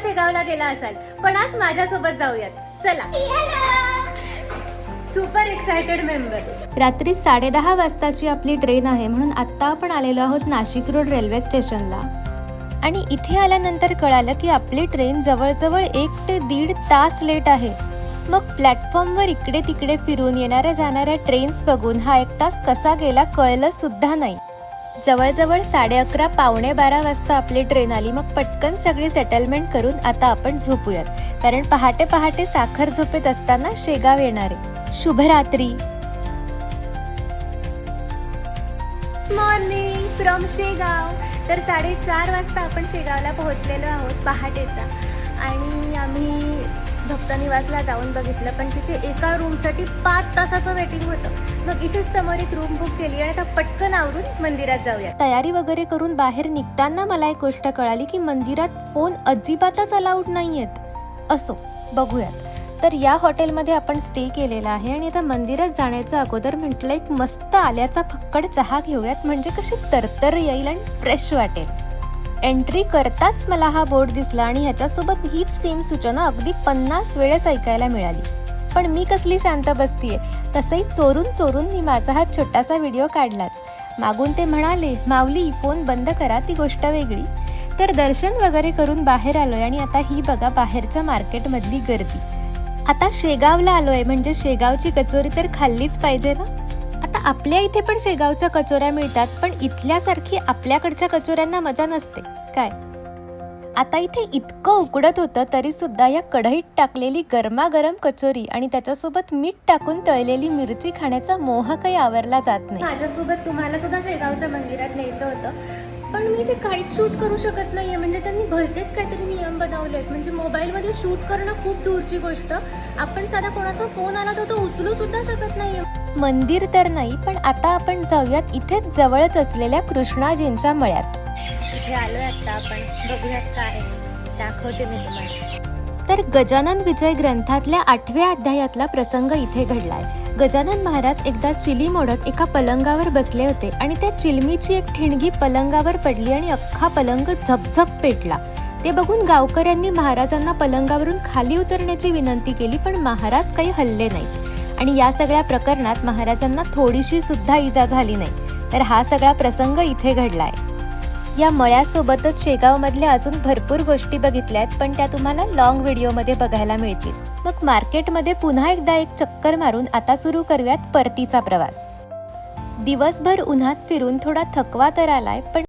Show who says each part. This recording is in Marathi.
Speaker 1: शेगावला गेला असाल, पण आज माझ्यासोबत जाऊयात. चला. Super excited member.
Speaker 2: रात्री 10:30 वाजताची आपली ट्रेन आहे, म्हणून आत्ता आपण आलेलो आहोत नाशिक रोड रेल्वे स्टेशनला. आणि इथे आल्यानंतर कळालं की आपली ट्रेन जवळजवळ 1 ते 1.5 तास लेट आहे. मग प्लॅटफॉर्मवर इकडे तिकडे फिरून येणाऱ्या जाणाऱ्या ट्रेन्स बघून हा 1 तास कसा गेला कळलं सुद्धा नाही. जवळजवळ 11:30 पावणे 12 वाजता आपली ट्रेन आली. मग पटकन सगळी सेटलमेंट करून आता आपण झोपूयात, कारण पहाटे पहाटे साखर झोपेत असताना शेगाव येणार आहे. शुभरात्री.
Speaker 1: Morning from Shegaon. तर 4:30 वाजता आपण शेगावला पोहोचलेलो आहोत पहाटेच्या. आणि आम्ही भक्त निवासला जाऊन बघितलं, पण तिथे एका रूमसाठी 5 तासाचं वेटिंग होतं. मग इथेच समोर एक रूम बुक केली आणि आता पटकन आवरून मंदिरात जाऊया.
Speaker 2: तयारी वगैरे करून बाहेर निघताना मला एक गोष्ट कळाली की मंदिरात फोन अजिबातच अलाउड नाहीयेत. असो, बघूयात. तर या हॉटेलमध्ये आपण स्टे केलेला आहे आणि आता मंदिरात जाण्याच्या अगोदर म्हटलं एक मस्त आल्याचा फक्कड चहा घेऊयात, म्हणजे कशी तरतर येईल आणि फ्रेश वाटेल. एंट्री करताच मला हा बोर्ड दिसला आणि ह्याच्यासोबत हीच सेम सूचना अगदी 50 वेळेस ऐकायला मिळाली. पण मी कसली शांत बसतीये. तसंही चोरून चोरून मी माझा हा छोटासा व्हिडिओ काढलाच. मागून ते म्हणाले, माऊली फोन बंद करा, ती गोष्ट वेगळी. तर दर्शन वगैरे करून बाहेर आलोय आणि आता ही बघा बाहेरच्या मार्केटमधली गर्दी. आता शेगावला आलोय म्हणजे शेगावची कचोरी तर खाल्लीच पाहिजे ना. आता आपल्या इथे पण शेगावच्या कचोऱ्या मिळतात, पण इथल्यासारखी आपल्याकडच्या कचोऱ्यांना मजा नसते काय. आता इथे इतकं उकडत होतं तरी सुद्धा या कढईत टाकलेली गरमागरम कचोरी आणि त्याच्यासोबत मीठ टाकून तळलेली मिरची खाण्याचा मोह काही आवरला जात नाही.
Speaker 1: माझ्यासोबत तुम्हाला सुद्धा शेगावच्या मंदिरात न्यायचं होतं, पण मी ते काहीच शूट करू शकत नाहीये. म्हणजे त्यांनी भलतेच काहीतरी नियम बनवलेत. म्हणजे मोबाईलमध्ये शूट करणं खूप दूरची गोष्ट, आपण साधा कोणाचा फोन आला तर तो उचलू सुद्धा शकत नाहीये.
Speaker 2: मंदिर तर नाही, पण आता आपण जाऊयात इथेच जवळच असलेल्या कृष्णाजींच्या मळ्यात.
Speaker 1: इथे आलोय आता आपण, बघूयात काय दाखवते मी तुम्हाला.
Speaker 2: तर गजानन विजय ग्रंथातल्या 8व्या अध्यायातला प्रसंग इथे घडलाय. गजानन महाराज एकदा चिली मोडत एका पलंगावर बसले होते आणि त्या चिलमीची एक ठिणगी पलंगावर पडली आणि अख्खा पलंग झपझप पेटला. ते बघून गावकऱ्यांनी महाराजांना पलंगावरून खाली उतरण्याची विनंती केली, पण महाराज काही हलले नाहीत आणि या सगळ्या प्रकरणात महाराजांना थोडीशी सुद्धा इजा झाली नाही. तर हा सगळा प्रसंग इथे घडलाय. या मळ्यासोबतच शेगाव मधल्या अजून भरपूर गोष्टी बघितल्यात, पण त्या तुम्हाला लॉंग व्हिडिओमध्ये बघायला मिळतील. मग मार्केटमध्ये पुन्हा एकदा एक चक्कर मारून आता सुरू करूयात परतीचा प्रवास. दिवसभर उन्हात फिरून थोडा थकवा तर आलाय, पण